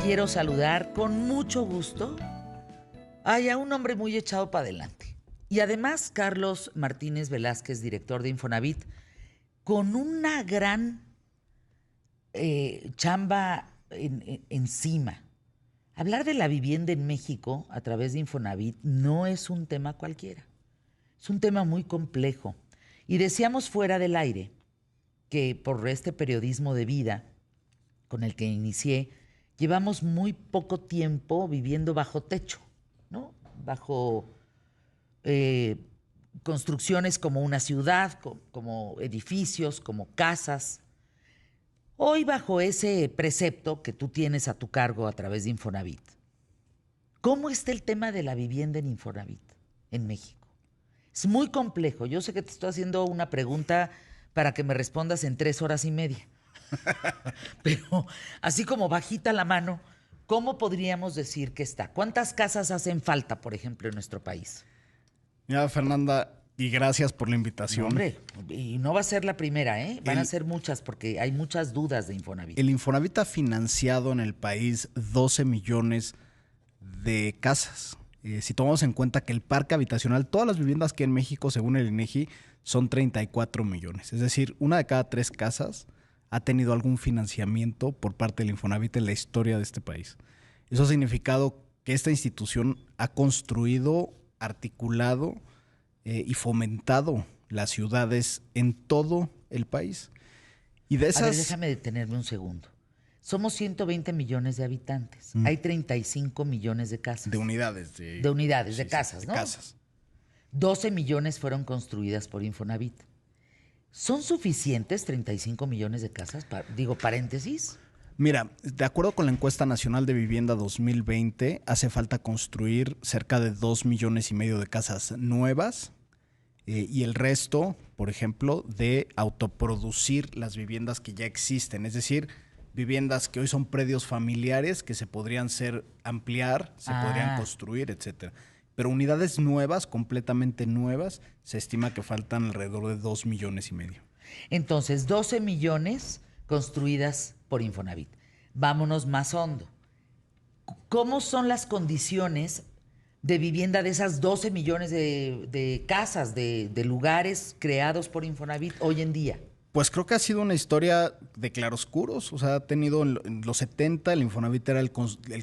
quiero saludar con mucho gusto a un hombre muy echado para adelante. Y además, Carlos Martínez Velázquez, director de Infonavit, con una gran chamba encima. Hablar de la vivienda en México a través de Infonavit no es un tema cualquiera. Es un tema muy complejo. Y decíamos fuera del aire que por este periodismo de vida con el que inicié, llevamos muy poco tiempo viviendo bajo techo, ¿no? Bajo construcciones como una ciudad, como edificios, como casas. Hoy bajo ese precepto que tú tienes a tu cargo a través de Infonavit, ¿cómo está el tema de la vivienda en Infonavit en México? Es muy complejo. Yo sé que te estoy haciendo una pregunta para que me respondas en 3 horas y media. Pero así como bajita la mano, ¿cómo podríamos decir que está? ¿Cuántas casas hacen falta, por ejemplo, en nuestro país? Mira, Fernanda, y gracias por la No, invitación. hombre, y no va a ser la primera, ¿eh? Van a ser muchas porque hay muchas dudas de Infonavit. El Infonavit ha financiado en el país 12 millones de casas. Si tomamos en cuenta que el parque habitacional, todas las viviendas que hay en México, según el INEGI, son 34 millones. Es decir, una de cada 3 casas ha tenido algún financiamiento por parte del Infonavit en la historia de este país. Eso ha significado que esta institución ha construido, articulado y fomentado las ciudades en todo el país. Y de esas... A ver, déjame detenerme un segundo. Somos 120 millones de habitantes. Hay 35 millones de casas. De unidades. De unidades, sí, de casas, sí, ¿no? De casas. 12 millones fueron construidas por Infonavit. ¿Son suficientes 35 millones de casas? Digo, paréntesis. Mira, de acuerdo con la encuesta nacional de vivienda 2020, hace falta construir cerca de 2 millones y medio de casas nuevas y el resto, por ejemplo, de autoproducir las viviendas que ya existen. Es decir, viviendas que hoy son predios familiares que se podrían ampliar, se podrían construir, etcétera. Pero unidades nuevas, completamente nuevas, se estima que faltan alrededor de 2 millones y medio. Entonces, 12 millones construidas por Infonavit. Vámonos más hondo. ¿Cómo son las condiciones de vivienda de esas 12 millones de casas, de lugares creados por Infonavit hoy en día? Pues creo que ha sido una historia de claroscuros. O sea, ha tenido en los 70, el Infonavit era el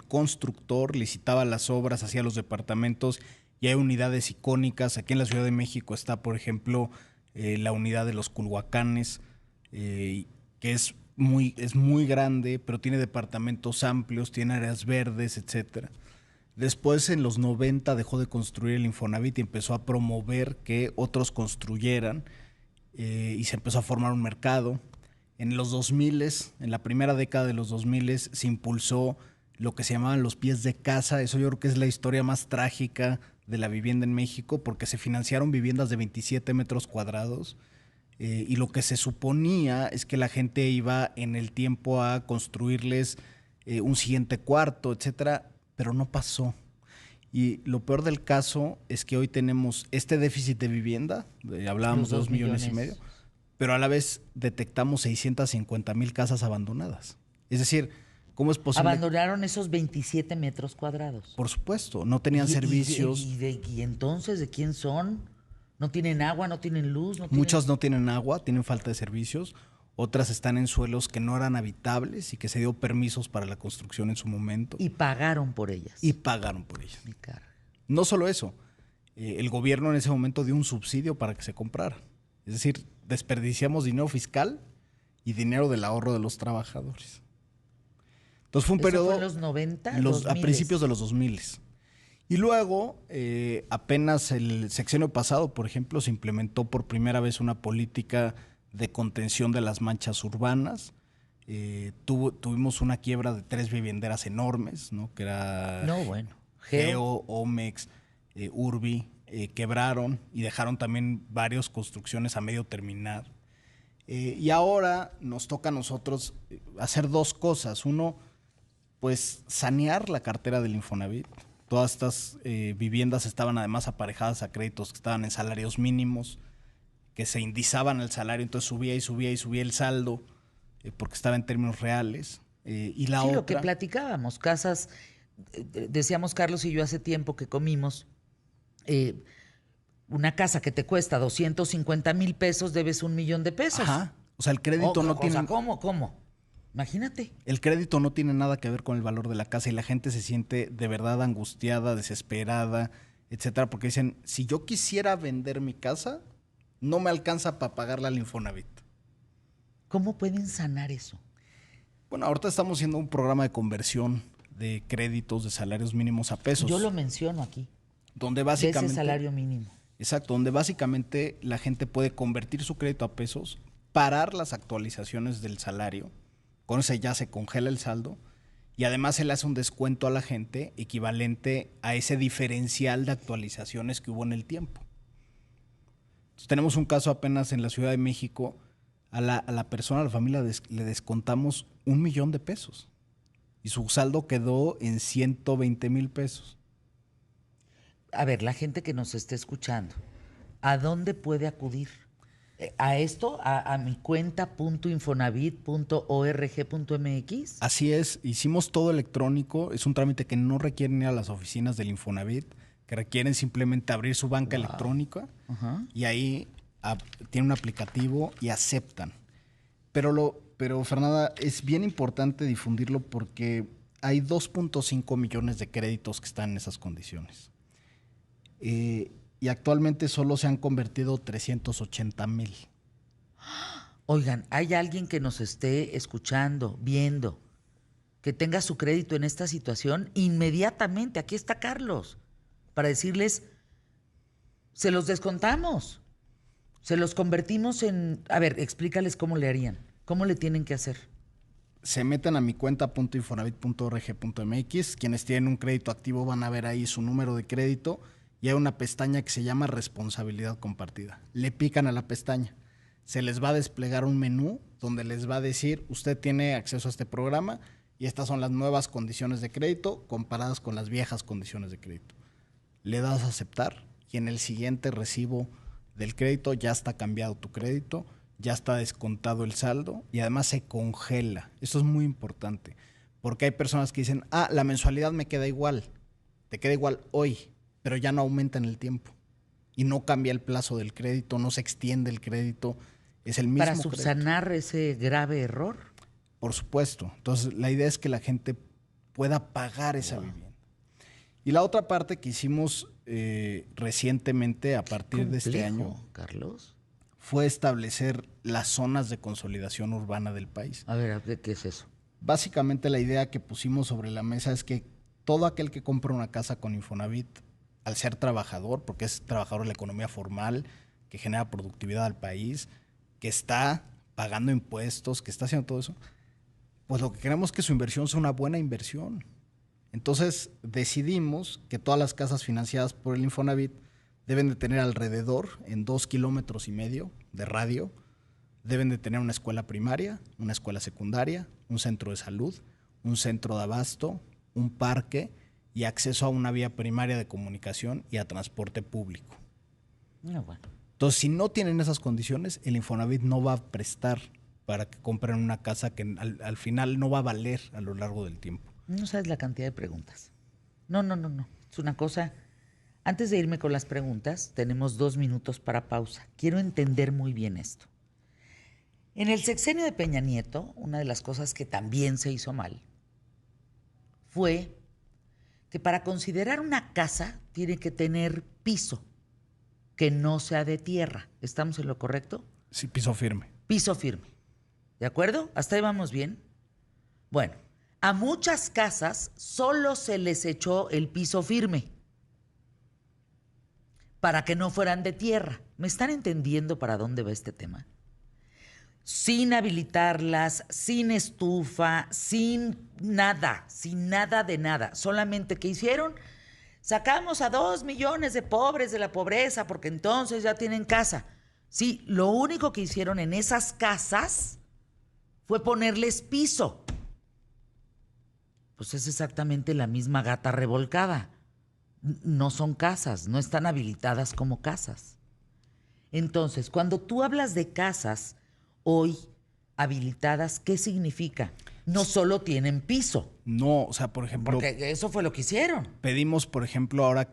constructor, licitaba las obras, hacía los departamentos y hay unidades icónicas. Aquí en la Ciudad de México está, por ejemplo, la unidad de los Culhuacanes, que es muy grande, pero tiene departamentos amplios, tiene áreas verdes, etcétera. Después, en los 90, dejó de construir el Infonavit y empezó a promover que otros construyeran. Y se empezó a formar un mercado. En los 2000, en la primera década de los 2000, se impulsó lo que se llamaban los pies de casa. Eso yo creo que es la historia más trágica de la vivienda en México, porque se financiaron viviendas de 27 metros cuadrados y lo que se suponía es que la gente iba en el tiempo a construirles un siguiente cuarto, etcétera, pero no pasó. Y lo peor del caso es que hoy tenemos este déficit de vivienda, hablábamos de 2 millones y medio, pero a la vez detectamos 650,000 casas abandonadas. Es decir, ¿cómo es posible? Abandonaron esos 27 metros cuadrados. Por supuesto, no tenían servicios. ¿Y entonces de quién son? ¿No tienen agua, no tienen luz? Muchas no tienen agua, tienen falta de servicios. Otras están en suelos que no eran habitables y que se dio permisos para la construcción en su momento. Y pagaron por ellas. No solo eso, el gobierno en ese momento dio un subsidio para que se comprara. Es decir, desperdiciamos dinero fiscal y dinero del ahorro de los trabajadores. Entonces fue un periodo... ¿Eso fue en los 90? A principios de los 2000. Y luego, apenas el sexenio pasado, por ejemplo, se implementó por primera vez una política de contención de las manchas urbanas. Tuvimos una quiebra de 3 vivienderas enormes, ¿no? Que era Geo, Omex, Urbi, quebraron y dejaron también varias construcciones a medio terminar. Y ahora nos toca a nosotros hacer 2 cosas. Uno, pues sanear la cartera del Infonavit. Todas estas viviendas estaban además aparejadas a créditos que estaban en salarios mínimos, que se indizaban el salario, entonces subía y subía y subía el saldo porque estaba en términos reales. Y la Sí, otra... lo que platicábamos, casas, decíamos Carlos y yo hace tiempo que comimos, una casa que te cuesta 250,000 pesos, debes 1,000,000 de pesos. Ajá. O sea, el crédito no tiene... ¿Cómo? Imagínate. El crédito no tiene nada que ver con el valor de la casa y la gente se siente de verdad angustiada, desesperada, etcétera, porque dicen, si yo quisiera vender mi casa, no me alcanza para pagarla al Infonavit. ¿Cómo pueden sanar eso? Bueno, ahorita estamos haciendo un programa de conversión de créditos de salarios mínimos a pesos. Yo lo menciono aquí. Donde De básicamente... ese salario mínimo. Exacto, donde básicamente la gente puede convertir su crédito a pesos, parar las actualizaciones del salario, con eso ya se congela el saldo y además se le hace un descuento a la gente equivalente a ese diferencial de actualizaciones que hubo en el tiempo. Entonces, tenemos un caso apenas en la Ciudad de México, a la persona, a la familia le descontamos 1,000,000 de pesos y su saldo quedó en 120,000 pesos. A ver, la gente que nos esté escuchando, ¿a dónde puede acudir? ¿A esto? ¿A mi cuenta.infonavit.org.mx? Así es, hicimos todo electrónico, es un trámite que no requiere ir a las oficinas del Infonavit, que requieren simplemente abrir su banca electrónica y ahí tiene un aplicativo y aceptan. Pero Fernanda, es bien importante difundirlo porque hay 2.5 millones de créditos que están en esas condiciones. Y actualmente solo se han convertido 380,000. Oigan, ¿hay alguien que nos esté escuchando, viendo, que tenga su crédito en esta situación? Inmediatamente, aquí está Carlos, para decirles, se los descontamos, se los convertimos en... A ver, explícales cómo le harían, cómo le tienen que hacer. Se meten a mi cuenta.infonavit.org.mx. Quienes tienen un crédito activo van a ver ahí su número de crédito y hay una pestaña que se llama responsabilidad compartida. Le pican a la pestaña. Se les va a desplegar un menú donde les va a decir, usted tiene acceso a este programa y estas son las nuevas condiciones de crédito comparadas con las viejas condiciones de crédito. Le das a aceptar y en el siguiente recibo del crédito ya está cambiado tu crédito, ya está descontado el saldo y además se congela. Eso es muy importante porque hay personas que dicen, la mensualidad me queda igual, te queda igual hoy, pero ya no aumenta en el tiempo y no cambia el plazo del crédito, no se extiende el crédito, es el mismo Para subsanar crédito. Ese grave error. Por supuesto. Entonces, la idea es que la gente pueda pagar esa vivienda. Y la otra parte que hicimos recientemente, a partir de este año, Carlos, fue establecer las zonas de consolidación urbana del país. A ver, ¿qué es eso? Básicamente, la idea que pusimos sobre la mesa es que todo aquel que compra una casa con Infonavit, al ser trabajador, porque es trabajador de la economía formal, que genera productividad al país, que está pagando impuestos, que está haciendo todo eso, pues lo que queremos es que su inversión sea una buena inversión. Entonces decidimos que todas las casas financiadas por el Infonavit deben de tener alrededor, en 2,5 kilómetros de radio, deben de tener una escuela primaria, una escuela secundaria, un centro de salud, un centro de abasto, un parque y acceso a una vía primaria de comunicación y a transporte público. Bueno. Entonces, si no tienen esas condiciones, el Infonavit no va a prestar para que compren una casa que al final no va a valer a lo largo del tiempo. No sabes la cantidad de preguntas. No. Es una cosa... Antes de irme con las preguntas, tenemos 2 minutos para pausa. Quiero entender muy bien esto. En el sexenio de Peña Nieto, una de las cosas que también se hizo mal fue que para considerar una casa tiene que tener piso, que no sea de tierra. ¿Estamos en lo correcto? Sí, piso firme. Piso firme. ¿De acuerdo? ¿Hasta ahí vamos bien? Bueno, a muchas casas solo se les echó el piso firme para que no fueran de tierra. ¿Me están entendiendo para dónde va este tema? Sin habilitarlas, sin estufa, sin nada de nada. Solamente, ¿qué hicieron? Sacamos a 2 millones de pobres de la pobreza porque entonces ya tienen casa. Sí, lo único que hicieron en esas casas fue ponerles piso. Pues es exactamente la misma gata revolcada. No son casas, no están habilitadas como casas. Entonces, cuando tú hablas de casas hoy habilitadas, ¿qué significa? No solo tienen piso. No, o sea, por ejemplo... Porque eso fue lo que hicieron. Pedimos, por ejemplo, ahora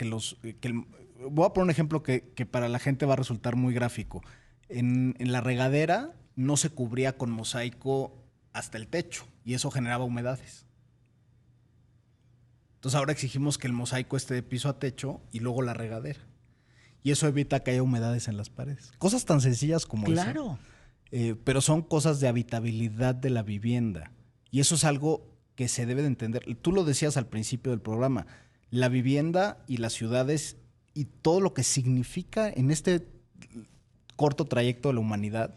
voy a poner un ejemplo que para la gente va a resultar muy gráfico. En la regadera no se cubría con mosaico hasta el techo y eso generaba humedades. Entonces ahora exigimos que el mosaico esté de piso a techo y luego la regadera. Y eso evita que haya humedades en las paredes. Cosas tan sencillas como eso. Claro. Pero son cosas de habitabilidad de la vivienda. Y eso es algo que se debe de entender. Tú lo decías al principio del programa. La vivienda y las ciudades y todo lo que significa en este corto trayecto de la humanidad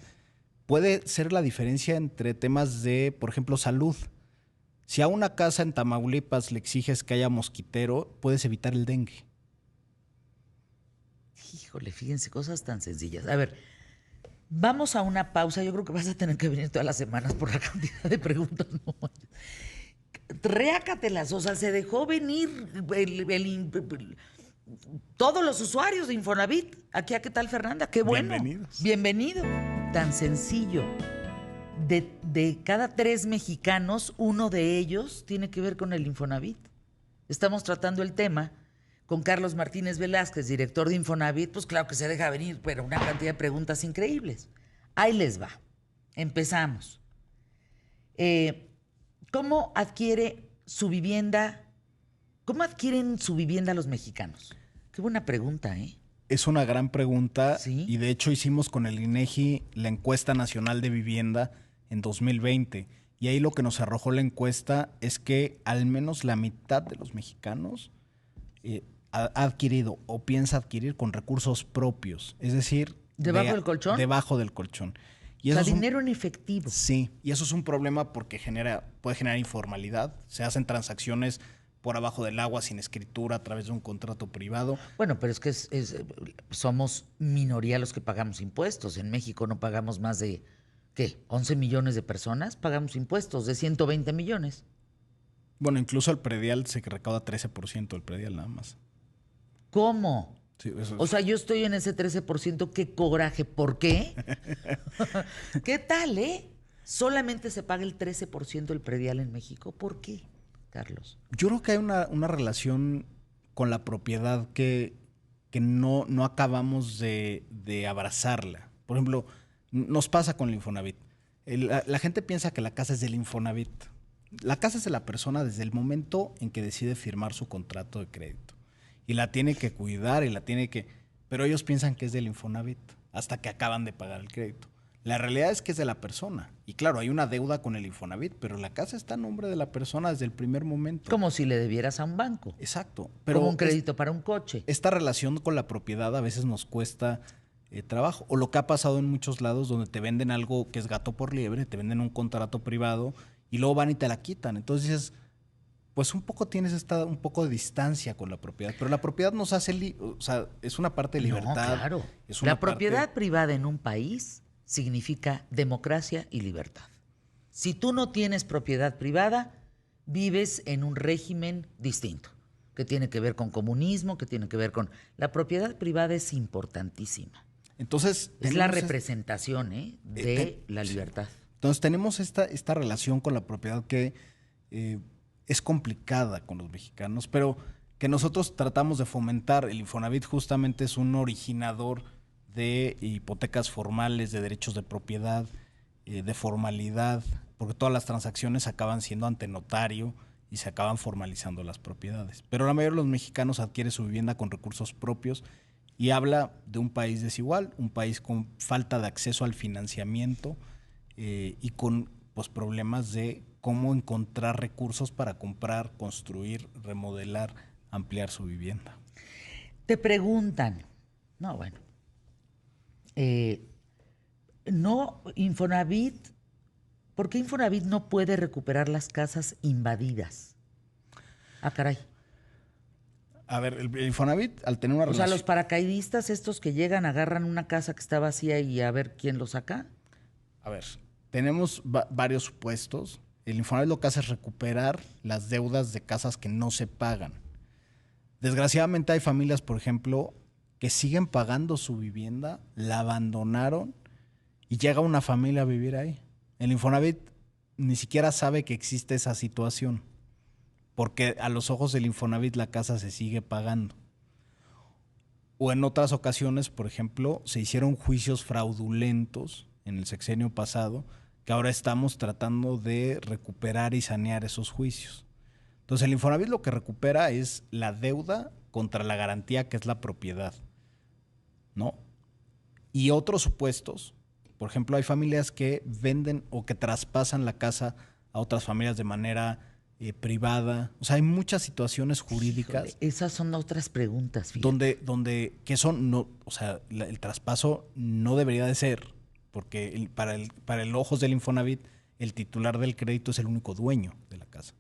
puede ser la diferencia entre temas de, por ejemplo, salud. Si a una casa en Tamaulipas le exiges que haya mosquitero, puedes evitar el dengue. Híjole, fíjense, cosas tan sencillas. A ver, vamos a una pausa. Yo creo que vas a tener que venir todas las semanas por la cantidad de preguntas. No. Reácatelas, o sea, se dejó venir todos los usuarios de Infonavit. Aquí a ¿Qué tal, Fernanda? Qué bueno. Bienvenidos. Bienvenido. Tan sencillo. De cada 3 mexicanos, 1 de ellos tiene que ver con el Infonavit. Estamos tratando el tema con Carlos Martínez Velázquez, director de Infonavit. Pues claro que se deja venir, pero una cantidad de preguntas increíbles. Ahí les va. Empezamos. ¿Cómo adquiere su vivienda? ¿Cómo adquieren su vivienda los mexicanos? Qué buena pregunta, ¿eh? Es una gran pregunta. ¿Sí? Y de hecho hicimos con el INEGI la encuesta nacional de vivienda en 2020. Y ahí lo que nos arrojó la encuesta es que al menos la mitad de los mexicanos ha adquirido o piensa adquirir con recursos propios. Es decir... ¿Debajo del colchón? Debajo del colchón. Y eso dinero en efectivo. Sí, y eso es un problema porque puede generar informalidad. Se hacen transacciones por abajo del agua, sin escritura, a través de un contrato privado. Bueno, pero es que somos minoría los que pagamos impuestos. En México no pagamos más de, ¿qué? 11 millones de personas pagamos impuestos de 120 millones. Bueno, incluso el predial se recauda 13% del predial nada más. ¿Cómo? Sí, eso es. O sea, yo estoy en ese 13%, qué coraje. ¿Por qué? ¿Qué tal, Solamente se paga el 13% del predial en México. ¿Por qué, Carlos? Yo creo que hay una relación con la propiedad que no acabamos de abrazarla. Por ejemplo, nos pasa con el Infonavit. La gente piensa que la casa es del Infonavit. La casa es de la persona desde el momento en que decide firmar su contrato de crédito. Y la tiene que cuidar y la tiene que... Pero ellos piensan que es del Infonavit hasta que acaban de pagar el crédito. La realidad es que es de la persona. Y claro, hay una deuda con el Infonavit, pero la casa está a nombre de la persona desde el primer momento. Como si le debieras a un banco. Exacto. Pero como un crédito para un coche. Esta relación con la propiedad a veces nos cuesta trabajo. O lo que ha pasado en muchos lados donde te venden algo que es gato por liebre, te venden un contrato privado y luego van y te la quitan. Entonces dices, pues un poco tienes un poco de distancia con la propiedad. Pero la propiedad nos hace, o sea, es una parte de libertad. No, claro. Es una la propiedad privada en un país significa democracia y libertad. Si tú no tienes propiedad privada, vives en un régimen distinto, que tiene que ver con comunismo, que tiene que ver con... La propiedad privada es importantísima. Entonces... Es la representación de la libertad. Entonces tenemos esta relación con la propiedad que es complicada con los mexicanos, pero que nosotros tratamos de fomentar. El Infonavit justamente es un originador de hipotecas formales, de derechos de propiedad, de formalidad, porque todas las transacciones acaban siendo ante notario y se acaban formalizando las propiedades. Pero la mayoría de los mexicanos adquiere su vivienda con recursos propios y habla de un país desigual, un país con falta de acceso al financiamiento y con problemas de cómo encontrar recursos para comprar, construir, remodelar, ampliar su vivienda. Te preguntan, no, bueno, no, Infonavit, ¿por qué Infonavit no puede recuperar las casas invadidas? Ah, caray. A ver, el Infonavit, al tener una relación... O sea, los paracaidistas estos que llegan, agarran una casa que está vacía y a ver quién lo saca. A ver, tenemos varios supuestos. El Infonavit lo que hace es recuperar las deudas de casas que no se pagan. Desgraciadamente hay familias, por ejemplo, que siguen pagando su vivienda, la abandonaron y llega una familia a vivir ahí. El Infonavit ni siquiera sabe que existe esa situación, porque a los ojos del Infonavit la casa se sigue pagando. O en otras ocasiones, por ejemplo, se hicieron juicios fraudulentos en el sexenio pasado, que ahora estamos tratando de recuperar y sanear esos juicios. Entonces el Infonavit lo que recupera es la deuda contra la garantía que es la propiedad, ¿no? Y otros supuestos, por ejemplo, hay familias que venden o que traspasan la casa a otras familias de manera privada. O sea, hay muchas situaciones jurídicas. Híjole, esas son otras preguntas, fíjate. Donde que eso no, o sea, el traspaso no debería de ser, porque para el ojos del Infonavit, el titular del crédito es el único dueño de la casa.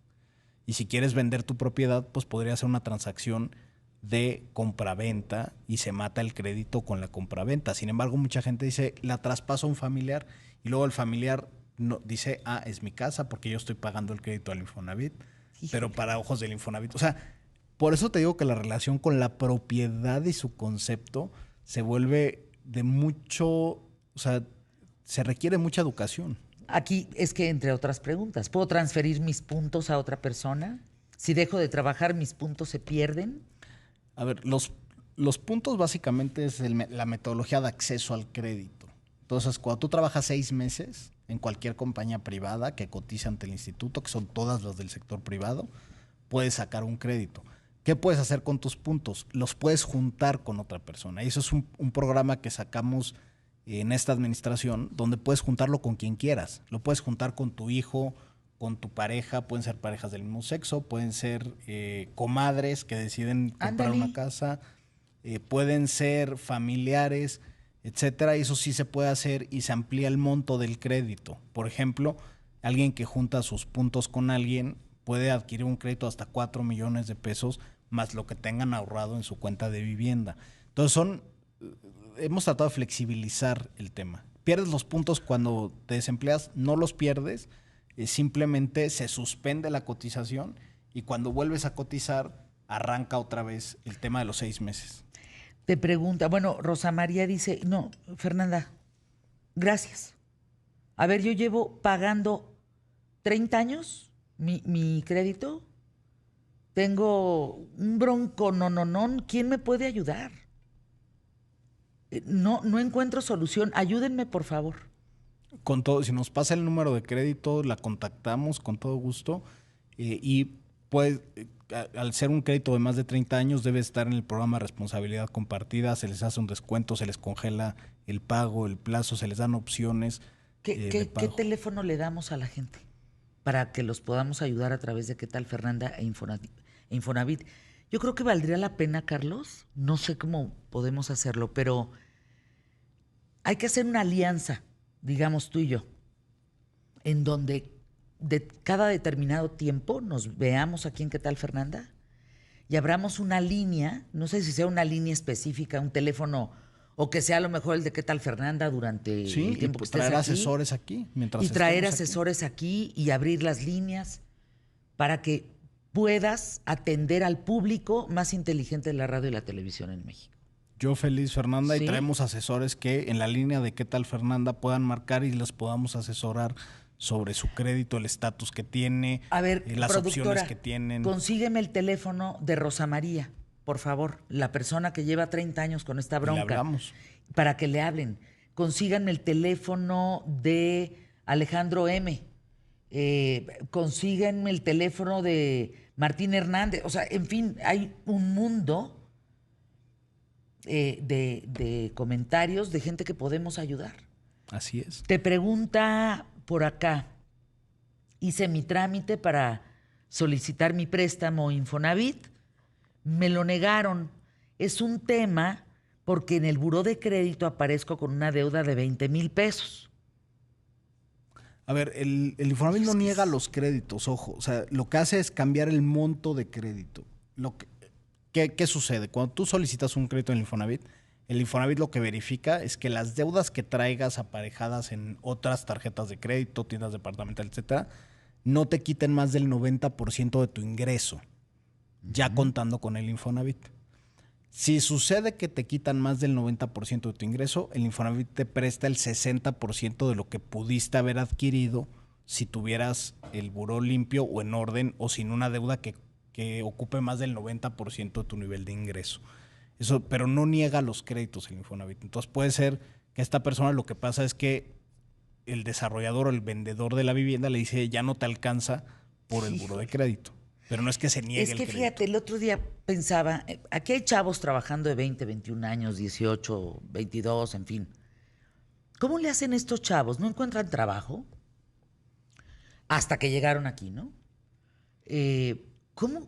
Y si quieres vender tu propiedad, pues podría ser una transacción de compraventa y se mata el crédito con la compraventa. Sin embargo, mucha gente dice, la traspaso a un familiar y luego el familiar no, dice, es mi casa porque yo estoy pagando el crédito al Infonavit, pero para ojos del Infonavit. O sea, por eso te digo que la relación con la propiedad y su concepto se vuelve de mucho, o sea, se requiere mucha educación. Aquí es que, entre otras preguntas, ¿puedo transferir mis puntos a otra persona? Si dejo de trabajar, ¿mis puntos se pierden? A ver, los puntos básicamente es la metodología de acceso al crédito. Entonces, cuando tú trabajas 6 meses en cualquier compañía privada que cotiza ante el instituto, que son todas las del sector privado, puedes sacar un crédito. ¿Qué puedes hacer con tus puntos? Los puedes juntar con otra persona. Y eso es un programa que sacamos en esta administración, donde puedes juntarlo con quien quieras. Lo puedes juntar con tu hijo, con tu pareja, pueden ser parejas del mismo sexo, pueden ser comadres que deciden comprar una casa, pueden ser familiares, etcétera. Y eso sí se puede hacer y se amplía el monto del crédito. Por ejemplo, alguien que junta sus puntos con alguien puede adquirir un crédito hasta 4 millones de pesos más lo que tengan ahorrado en su cuenta de vivienda. Entonces hemos tratado de flexibilizar el tema. Pierdes los puntos cuando te desempleas, no los pierdes, simplemente se suspende la cotización y cuando vuelves a cotizar arranca otra vez el tema de los 6 meses. Te pregunta, bueno, Rosa María dice, no, Fernanda, gracias. A ver, yo llevo pagando 30 años mi crédito, tengo un bronco, no, ¿quién me puede ayudar? No encuentro solución, ayúdenme por favor. Con todo, si nos pasa el número de crédito, la contactamos con todo gusto y pues al ser un crédito de más de 30 años debe estar en el programa de responsabilidad compartida, se les hace un descuento, se les congela el pago, el plazo, se les dan opciones. ¿Qué teléfono le damos a la gente para que los podamos ayudar a través de qué tal Fernanda e Infonavit? Yo creo que valdría la pena, Carlos, no sé cómo podemos hacerlo, pero hay que hacer una alianza, digamos tú y yo, en donde de cada determinado tiempo nos veamos aquí en qué tal Fernanda y abramos una línea, no sé si sea una línea específica, un teléfono, o que sea a lo mejor el de qué tal Fernanda durante el tiempo que estés traer aquí. Asesores aquí. Y traer asesores aquí y abrir las líneas para que puedas atender al público más inteligente de la radio y la televisión en México. Yo feliz, Fernanda, ¿Sí? y traemos asesores que en la línea de qué tal Fernanda puedan marcar y les podamos asesorar sobre su crédito, el estatus que tiene, a ver, las opciones que tienen. Consígueme el teléfono de Rosa María, por favor, la persona que lleva 30 años con esta bronca. Le hablamos. Para que le hablen. Consíganme el teléfono de Alejandro M. Consíganme el teléfono de Martín Hernández. O sea, en fin, hay un mundo de comentarios de gente que podemos ayudar. Así es. Te pregunta por acá, hice mi trámite para solicitar mi préstamo Infonavit, me lo negaron. Es un tema porque en el buró de crédito aparezco con una deuda de 20,000 pesos. A ver, el Infonavit no niega los créditos, ojo. O sea, lo que hace es cambiar el monto de crédito. ¿Qué sucede? Cuando tú solicitas un crédito en el Infonavit lo que verifica es que las deudas que traigas aparejadas en otras tarjetas de crédito, tiendas departamentales, etcétera, no te quiten más del 90% de tu ingreso, ya contando con el Infonavit. Si sucede que te quitan más del 90% de tu ingreso, el Infonavit te presta el 60% de lo que pudiste haber adquirido si tuvieras el buró limpio o en orden o sin una deuda que ocupe más del 90% de tu nivel de ingreso. Eso, pero no niega los créditos el Infonavit. Entonces puede ser que a esta persona lo que pasa es que el desarrollador o el vendedor de la vivienda le dice ya no te alcanza por el buró de crédito. Pero no es que se niegue el crédito. Es que fíjate, el otro día pensaba, aquí hay chavos trabajando de 20, 21 años, 18, 22, en fin. ¿Cómo le hacen estos chavos? ¿No encuentran trabajo? Hasta que llegaron aquí, ¿no? ¿Cómo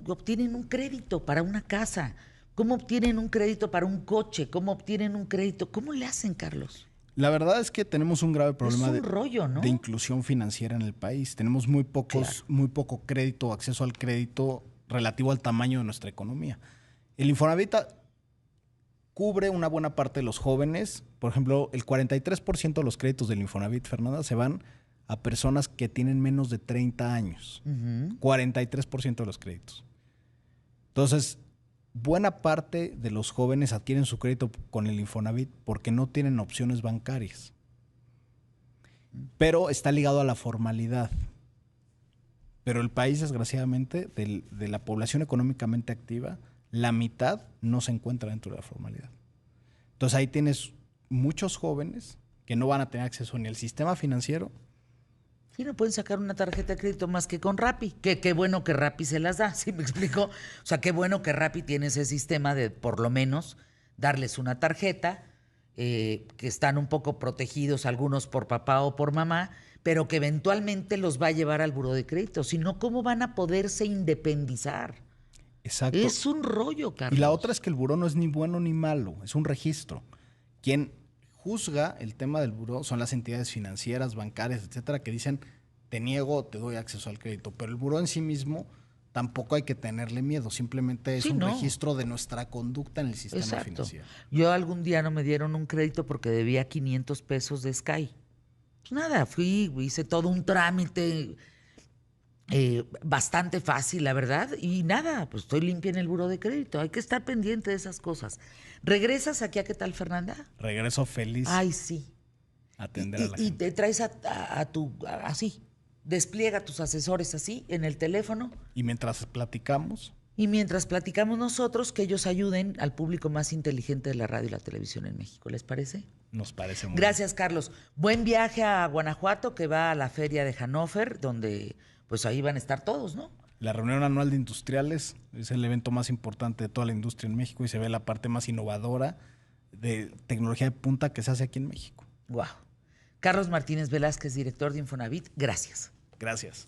obtienen un crédito para una casa? ¿Cómo obtienen un crédito para un coche? ¿Cómo obtienen un crédito? ¿Cómo le hacen, Carlos? La verdad es que tenemos un grave problema rollo, ¿no? de inclusión financiera en el país. Tenemos muy poco crédito, acceso al crédito relativo al tamaño de nuestra economía. El Infonavit cubre una buena parte de los jóvenes. Por ejemplo, el 43% de los créditos del Infonavit, Fernanda, se van a personas que tienen menos de 30 años. 43% de los créditos. Entonces, buena parte de los jóvenes adquieren su crédito con el Infonavit porque no tienen opciones bancarias. Pero está ligado a la formalidad. Pero el país, desgraciadamente, de la población económicamente activa, la mitad no se encuentra dentro de la formalidad. Entonces ahí tienes muchos jóvenes que no van a tener acceso ni al sistema financiero. Sí, no pueden sacar una tarjeta de crédito más que con Rappi. Qué bueno que Rappi se las da, ¿sí me explico? O sea, qué bueno que Rappi tiene ese sistema de, por lo menos, darles una tarjeta, que están un poco protegidos algunos por papá o por mamá, pero que eventualmente los va a llevar al buró de crédito. Si no, ¿cómo van a poderse independizar? Exacto. Es un rollo, Carlos. Y la otra es que el buró no es ni bueno ni malo, es un registro. Quien juzga el tema del buró son las entidades financieras, bancarias, etcétera, que dicen te niego o te doy acceso al crédito. Pero el buró en sí mismo tampoco hay que tenerle miedo, simplemente es un registro de nuestra conducta en el sistema financiero. Yo algún día no me dieron un crédito porque debía 500 pesos de Sky. Pues nada, hice todo un trámite bastante fácil, la verdad, y nada, pues estoy limpia en el buró de crédito. Hay que estar pendiente de esas cosas. ¿Regresas aquí a qué tal, Fernanda? Regreso feliz. Ay, sí. A atender a la gente. Y te traes así, despliega a tus asesores así, en el teléfono. Y mientras platicamos. Y mientras platicamos nosotros, que ellos ayuden al público más inteligente de la radio y la televisión en México. ¿Les parece? Nos parece muy Gracias, bien. Carlos. Buen viaje a Guanajuato, que va a la feria de Hannover, donde pues ahí van a estar todos, ¿no? La reunión anual de industriales es el evento más importante de toda la industria en México y se ve la parte más innovadora de tecnología de punta que se hace aquí en México. Wow. Carlos Martínez Velázquez, director de Infonavit, gracias. Gracias.